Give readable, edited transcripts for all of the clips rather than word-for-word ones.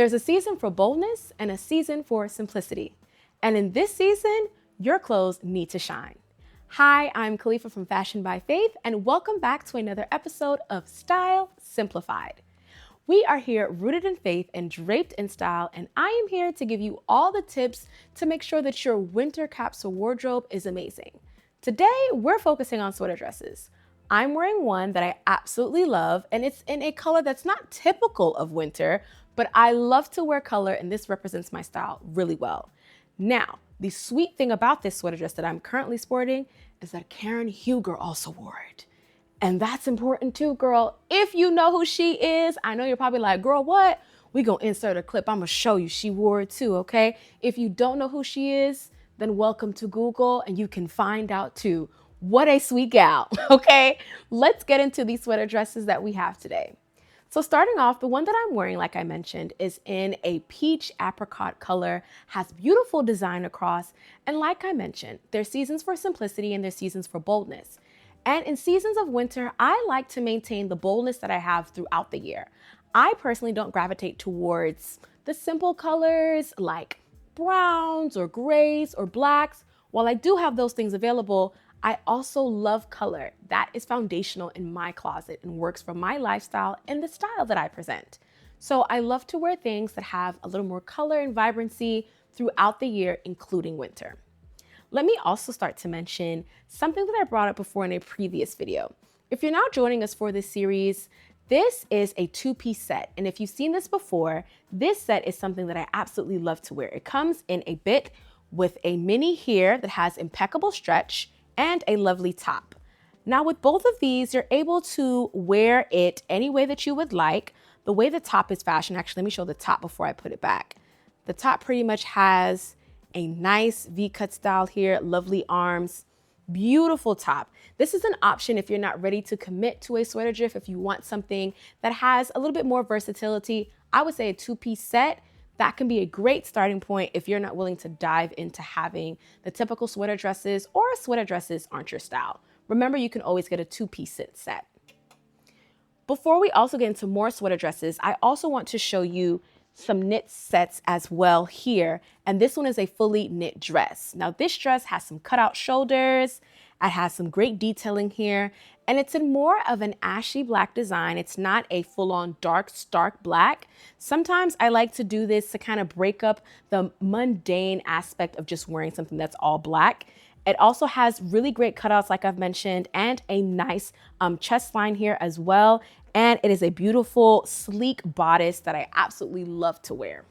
There's a season for boldness and a season for simplicity. And in this season, your clothes need to shine. Hi, I'm Khalifa from Fashion by Faith, and welcome back to another episode of Style Simplified. We are here rooted in faith and draped in style, and I am here to give you all the tips to make sure that your winter capsule wardrobe is amazing. Today, we're focusing on sweater dresses. I'm wearing one that I absolutely love, and it's in a color that's not typical of winter, but I love to wear color, and this represents my style really well. Now, the sweet thing about this sweater dress that I'm currently sporting is that Karen Huger also wore it. And that's important too, girl. If you know who she is, I know you're probably like, girl, what? We gonna insert a clip. I'm gonna show you she wore it too, okay? If you don't know who she is, then welcome to Google and you can find out too. What a sweet gal, okay? Let's get into these sweater dresses that we have today. So starting off, the one that I'm wearing, like I mentioned, is in a peach apricot color, has beautiful design across, and like I mentioned, there's seasons for simplicity and there's seasons for boldness. And in seasons of winter, I like to maintain the boldness that I have throughout the year. I personally don't gravitate towards the simple colors like browns or grays or blacks. While I do have those things available, I also love color. That is foundational in my closet and works for my lifestyle and the style that I present. So I love to wear things that have a little more color and vibrancy throughout the year, including winter. Let me also start to mention something that I brought up before in a previous video. If you're now joining us for this series, this is a two-piece set. And if you've seen this before, this set is something that I absolutely love to wear. It comes in a bit with a mini here that has impeccable stretch and a lovely top. Now with both of these, you're able to wear it any way that you would like. The way the top is fashioned, actually, let me show the top before I put it back. The top pretty much has a nice V-cut style here, lovely arms, beautiful top. This is an option if you're not ready to commit to a sweater drift. If you want something that has a little bit more versatility, I would say a two-piece set. That can be a great starting point if you're not willing to dive into having the typical sweater dresses or sweater dresses aren't your style. Remember, you can always get a two-piece set. Before we also get into more sweater dresses, I also want to show you some knit sets as well here. And this one is a fully knit dress. Now this dress has some cutout shoulders. It has some great detailing here. And it's in more of an ashy black design. It's not a full-on dark, stark black. Sometimes I like to do this to kind of break up the mundane aspect of just wearing something that's all black. It also has really great cutouts, like I've mentioned, and a nice chest line here as well. And it is a beautiful, sleek bodice that I absolutely love to wear.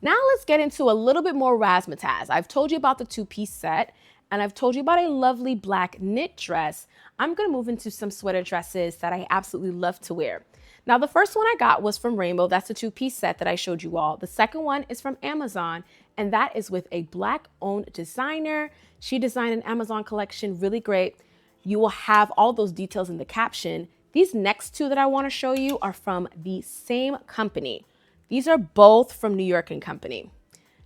Now let's get into a little bit more razzmatazz. I've told you about the two-piece set, and I've told you about a lovely black knit dress. I'm gonna move into some sweater dresses that I absolutely love to wear. Now, the first one I got was from Rainbow. That's a two-piece set that I showed you all. The second one is from Amazon, and that is with a Black-owned designer. She designed an Amazon collection, really great. You will have all those details in the caption. These next two that I want to show you are from the same company. These are both from New York & Company.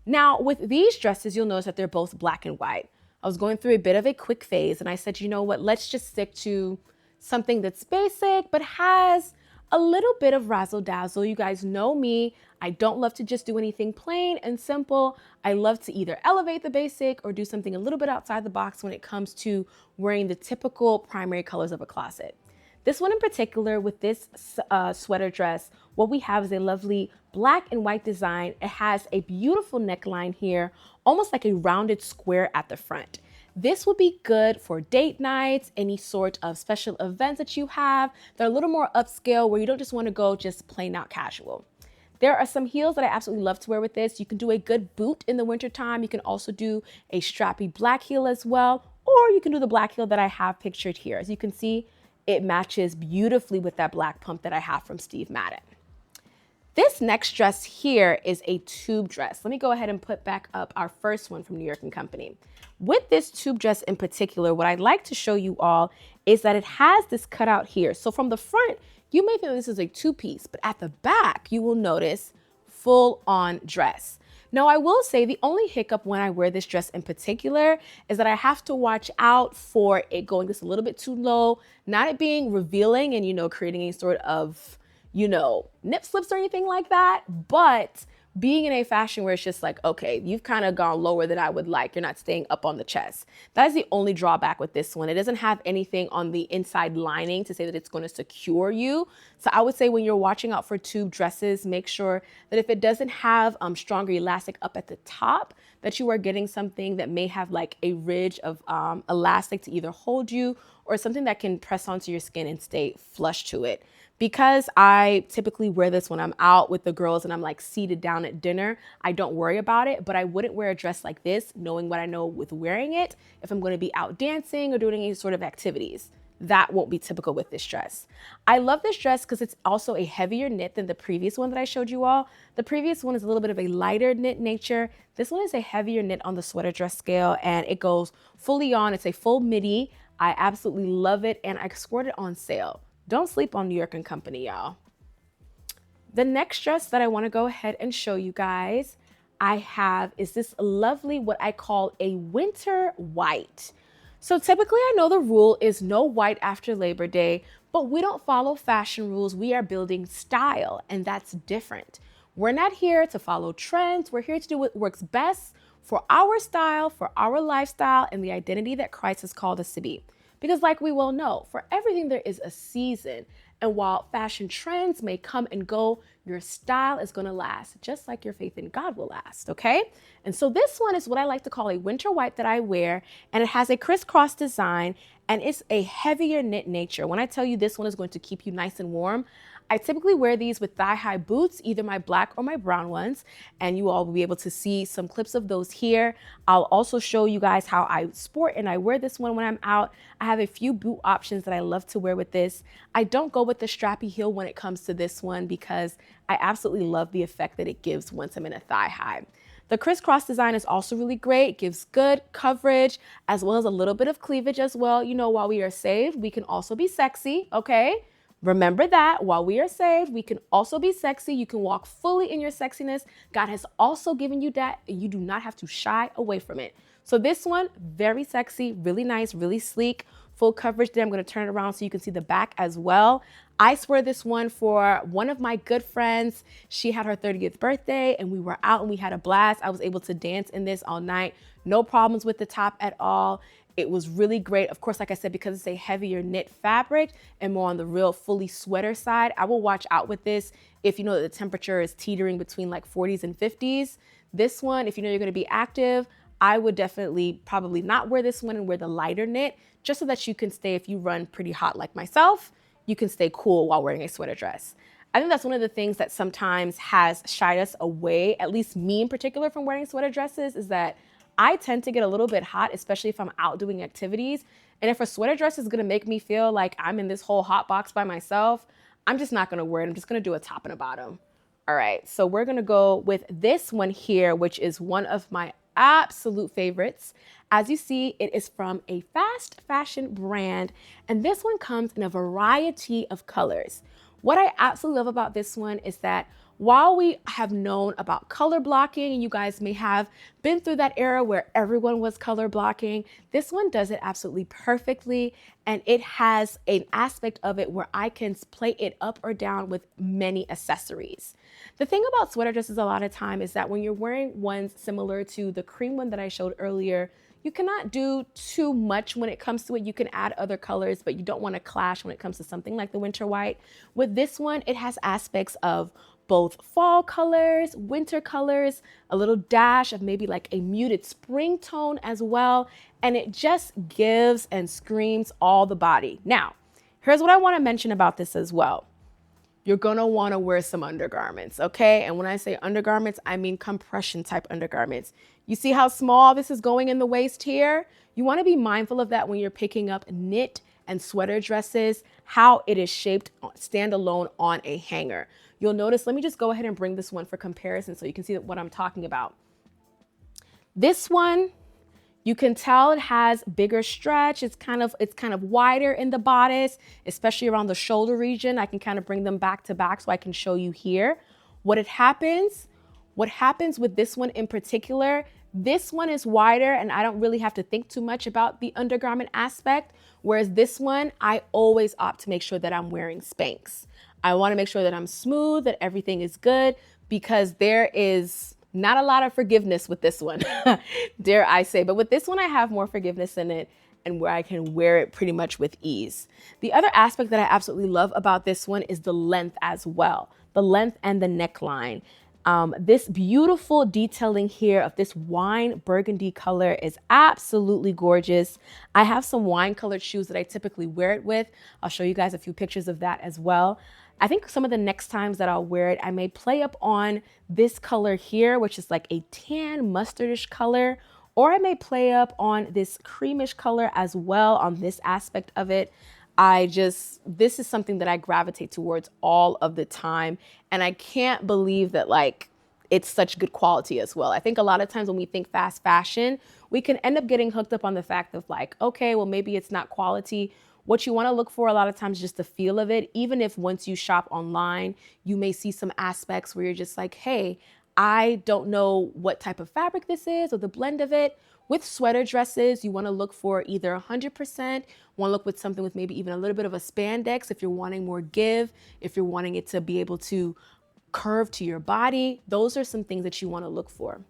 Now, with these dresses, you'll notice that they're both black and white. I was going through a bit of a quick phase, and I said, you know what, let's just stick to something that's basic, but has a little bit of razzle dazzle. You guys know me. I don't love to just do anything plain and simple. I love to either elevate the basic or do something a little bit outside the box when it comes to wearing the typical primary colors of a closet. This one in particular, with this sweater dress, what we have is a lovely black and white design. It has a beautiful neckline here, almost like a rounded square at the front. This would be good for date nights, any sort of special events that you have. They're a little more upscale where you don't just want to go just plain out casual. There are some heels that I absolutely love to wear with this. You can do a good boot in the wintertime. You can also do a strappy black heel as well, or you can do the black heel that I have pictured here. As you can see, it matches beautifully with that black pump that I have from Steve Madden. This next dress here is a tube dress. Let me go ahead and put back up our first one from New York & Company. With this tube dress in particular, what I'd like to show you all is that it has this cutout here. So from the front, you may think this is a two-piece, but at the back, you will notice full-on dress. Now, I will say the only hiccup when I wear this dress in particular is that I have to watch out for it going just a little bit too low, not it being revealing and, creating a sort of, nip slips or anything like that. But being in a fashion where it's just like, okay, you've kind of gone lower than I would like. You're not staying up on the chest. That is the only drawback with this one. It doesn't have anything on the inside lining to say that it's going to secure you. So I would say when you're watching out for tube dresses, make sure that if it doesn't have stronger elastic up at the top, that you are getting something that may have like a ridge of elastic to either hold you or something that can press onto your skin and stay flush to it. Because I typically wear this when I'm out with the girls and I'm like seated down at dinner, I don't worry about it, but I wouldn't wear a dress like this knowing what I know with wearing it if I'm going to be out dancing or doing any sort of activities. That won't be typical with this dress. I love this dress because it's also a heavier knit than the previous one that I showed you all. The previous one is a little bit of a lighter knit nature. This one is a heavier knit on the sweater dress scale, and it goes fully on. It's a full midi. I absolutely love it, and I scored it on sale. Don't sleep on New York & Company, y'all. The next dress that I want to go ahead and show you guys I have is this lovely, what I call a winter white. So typically I know the rule is no white after Labor Day, but we don't follow fashion rules. We are building style, and that's different. We're not here to follow trends. We're here to do what works best for our style, for our lifestyle, and the identity that Christ has called us to be. Because like we well know, for everything there is a season. And while fashion trends may come and go, your style is going to last, just like your faith in God will last, okay? And so this one is what I like to call a winter white that I wear, and it has a crisscross design, and it's a heavier knit nature. When I tell you this one is going to keep you nice and warm, I typically wear these with thigh-high boots, either my black or my brown ones, and you all will be able to see some clips of those here. I'll also show you guys how I sport and I wear this one when I'm out. I have a few boot options that I love to wear with this. I don't go with the strappy heel when it comes to this one because I absolutely love the effect that it gives once I'm in a thigh-high. The crisscross design is also really great. It gives good coverage as well as a little bit of cleavage as well. While we are saved, we can also be sexy, okay? Remember that while we are saved, we can also be sexy. You can walk fully in your sexiness. God has also given you that, and you do not have to shy away from it. So this one, very sexy, really nice, really sleek, full coverage there. I'm going to turn it around so you can see the back as well. I swear this one for one of my good friends. She had her 30th birthday and we were out and we had a blast. I was able to dance in this all night. No problems with the top at all. It was really great. Of course, like I said, because it's a heavier knit fabric and more on the real fully sweater side, I will watch out with this if you know that the temperature is teetering between like 40s and 50s. This one, if you know you're going to be active, I would definitely probably not wear this one and wear the lighter knit just so that you can stay, if you run pretty hot like myself, you can stay cool while wearing a sweater dress. I think that's one of the things that sometimes has shied us away, at least me in particular, from wearing sweater dresses, is that I tend to get a little bit hot, especially if I'm out doing activities. And if a sweater dress is gonna make me feel like I'm in this whole hot box by myself, I'm just not gonna wear it. I'm just gonna do a top and a bottom. All right, so we're gonna go with this one here, which is one of my absolute favorites. As you see, it is from a fast fashion brand, and this one comes in a variety of colors. What I absolutely love about this one is that while we have known about color blocking, and you guys may have been through that era where everyone was color blocking, this one does it absolutely perfectly. And it has an aspect of it where I can play it up or down with many accessories. The thing about sweater dresses a lot of time is that when you're wearing ones similar to the cream one that I showed earlier, you cannot do too much when it comes to it. You can add other colors, but you don't want to clash when it comes to something like the winter white. With this one, it has aspects of both fall colors, winter colors, a little dash of maybe like a muted spring tone as well. And it just gives and screams all the body. Now, here's what I want to mention about this as well. You're going to want to wear some undergarments, okay? And when I say undergarments, I mean compression type undergarments. You see how small this is going in the waist here? You want to be mindful of that when you're picking up knit and sweater dresses, how it is shaped standalone on a hanger. You'll notice, let me just go ahead and bring this one for comparison so you can see what I'm talking about. This one, you can tell it has bigger stretch. It's kind of wider in the bodice, especially around the shoulder region. I can kind of bring them back to back so I can show you here. What happens with this one in particular, this one is wider and I don't really have to think too much about the undergarment aspect. Whereas this one, I always opt to make sure that I'm wearing Spanx. I want to make sure that I'm smooth, that everything is good, because there is not a lot of forgiveness with this one, dare I say. But with this one, I have more forgiveness in it and where I can wear it pretty much with ease. The other aspect that I absolutely love about this one is the length as well, the length and the neckline. This beautiful detailing here of this wine burgundy color is absolutely gorgeous. I have some wine colored shoes that I typically wear it with. I'll show you guys a few pictures of that as well. I think some of the next times that I'll wear it, I may play up on this color here, which is like a tan mustardish color, or I may play up on this creamish color as well on this aspect of it. This is something that I gravitate towards all of the time. And I can't believe that it's such good quality as well. I think a lot of times when we think fast fashion, we can end up getting hooked up on the fact of okay, well, maybe it's not quality. What you want to look for a lot of times is just the feel of it. Even if once you shop online, you may see some aspects where you're just like, hey, I don't know what type of fabric this is or the blend of it. With sweater dresses, you want to look for either 100%, want to look with something with maybe even a little bit of a spandex if you're wanting more give, if you're wanting it to be able to curve to your body. Those are some things that you want to look for.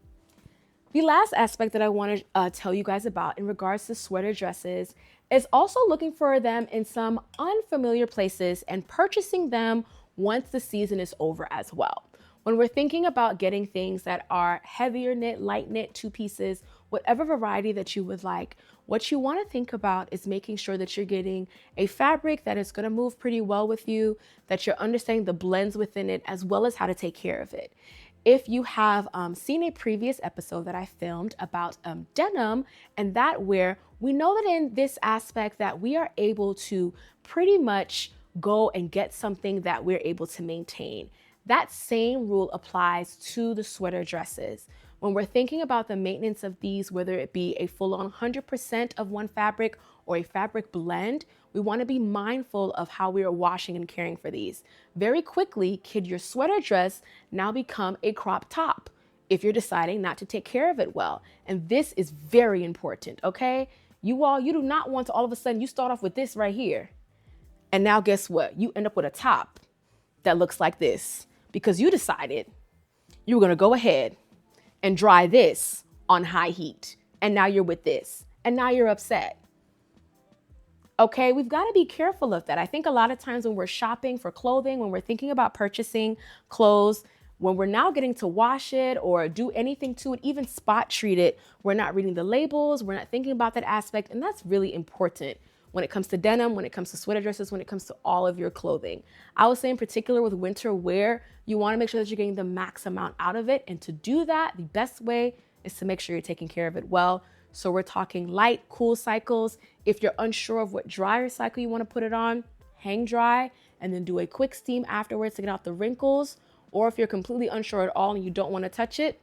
The last aspect that I want to tell you guys about in regards to sweater dresses is also looking for them in some unfamiliar places and purchasing them once the season is over as well. When we're thinking about getting things that are heavier knit, light knit, two pieces, whatever variety that you would like, what you want to think about is making sure that you're getting a fabric that is going to move pretty well with you, that you're understanding the blends within it, as well as how to take care of it. If you have seen a previous episode that I filmed about denim and that where we know that in this aspect that we are able to pretty much go and get something that we're able to maintain. That same rule applies to the sweater dresses. When we're thinking about the maintenance of these, whether it be a full-on 100% of one fabric or a fabric blend, we want to be mindful of how we are washing and caring for these. Very quickly, could your sweater dress now become a crop top if you're deciding not to take care of it well? And this is very important, okay? You do not want to all of a sudden you start off with this right here. And now guess what? You end up with a top that looks like this because you decided you were going to go ahead and dry this on high heat. And now you're with this. And now you're upset. Okay, we've got to be careful of that. I think a lot of times when we're shopping for clothing, when we're thinking about purchasing clothes, when we're now getting to wash it or do anything to it, even spot treat it, we're not reading the labels, we're not thinking about that aspect. And that's really important when it comes to denim, when it comes to sweater dresses, when it comes to all of your clothing. I would say in particular with winter wear, you want to make sure that you're getting the max amount out of it. And to do that, the best way is to make sure you're taking care of it well. So we're talking light, cool cycles. If you're unsure of what dryer cycle you want to put it on, hang dry and then do a quick steam afterwards to get out the wrinkles. Or if you're completely unsure at all and you don't want to touch it,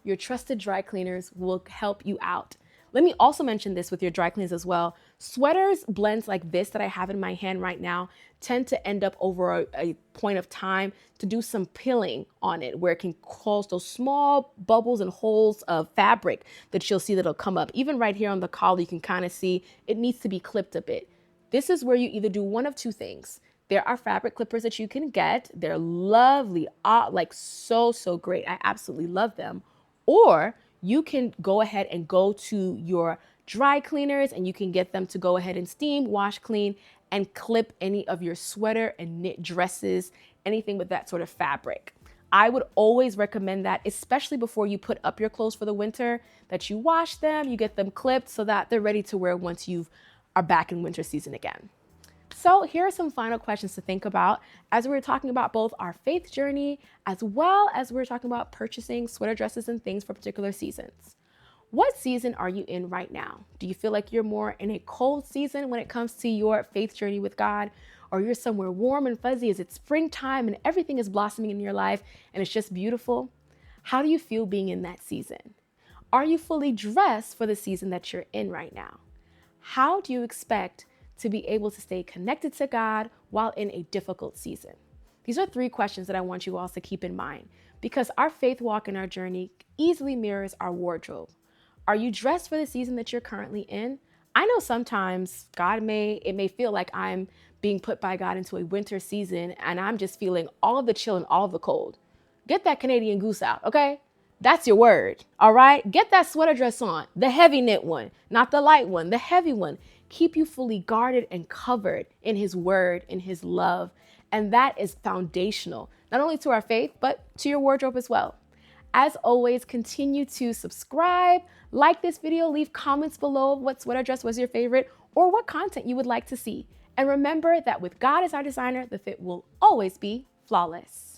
your trusted dry cleaners will help you out. Let me also mention this with your dry cleans as well. Sweaters blends like this that I have in my hand right now tend to end up over a point of time to do some pilling on it where it can cause those small bubbles and holes of fabric that you'll see that'll come up. Even right here on the collar, you can kind of see it needs to be clipped a bit. This is where you either do one of two things. There are fabric clippers that you can get. They're lovely, so great. I absolutely love them. Or you can go ahead and go to your dry cleaners and you can get them to go ahead and steam, wash, clean, and clip any of your sweater and knit dresses, anything with that sort of fabric. I would always recommend that, especially before you put up your clothes for the winter, that you wash them, you get them clipped so that they're ready to wear once you are back in winter season again. So here are some final questions to think about as we're talking about both our faith journey as well as we're talking about purchasing sweater dresses and things for particular seasons. What season are you in right now? Do you feel like you're more in a cold season when it comes to your faith journey with God? Or you're somewhere warm and fuzzy? Is it springtime and everything is blossoming in your life and it's just beautiful? How do you feel being in that season? Are you fully dressed for the season that you're in right now? How do you expect to be able to stay connected to God while in a difficult season? These are 3 questions that I want you all to keep in mind because our faith walk and our journey easily mirrors our wardrobe. Are you dressed for the season that you're currently in? I know sometimes it may feel like I'm being put by God into a winter season and I'm just feeling all of the chill and all of the cold, get that Canadian Goose out, okay? That's your word, all right? Get that sweater dress on, the heavy knit one, not the light one, the heavy one. Keep you fully guarded and covered in his word, in his love. And that is foundational, not only to our faith, but to your wardrobe as well. As always, continue to subscribe, like this video, leave comments below what sweater dress was your favorite or what content you would like to see. And remember that with God as our designer, the fit will always be flawless.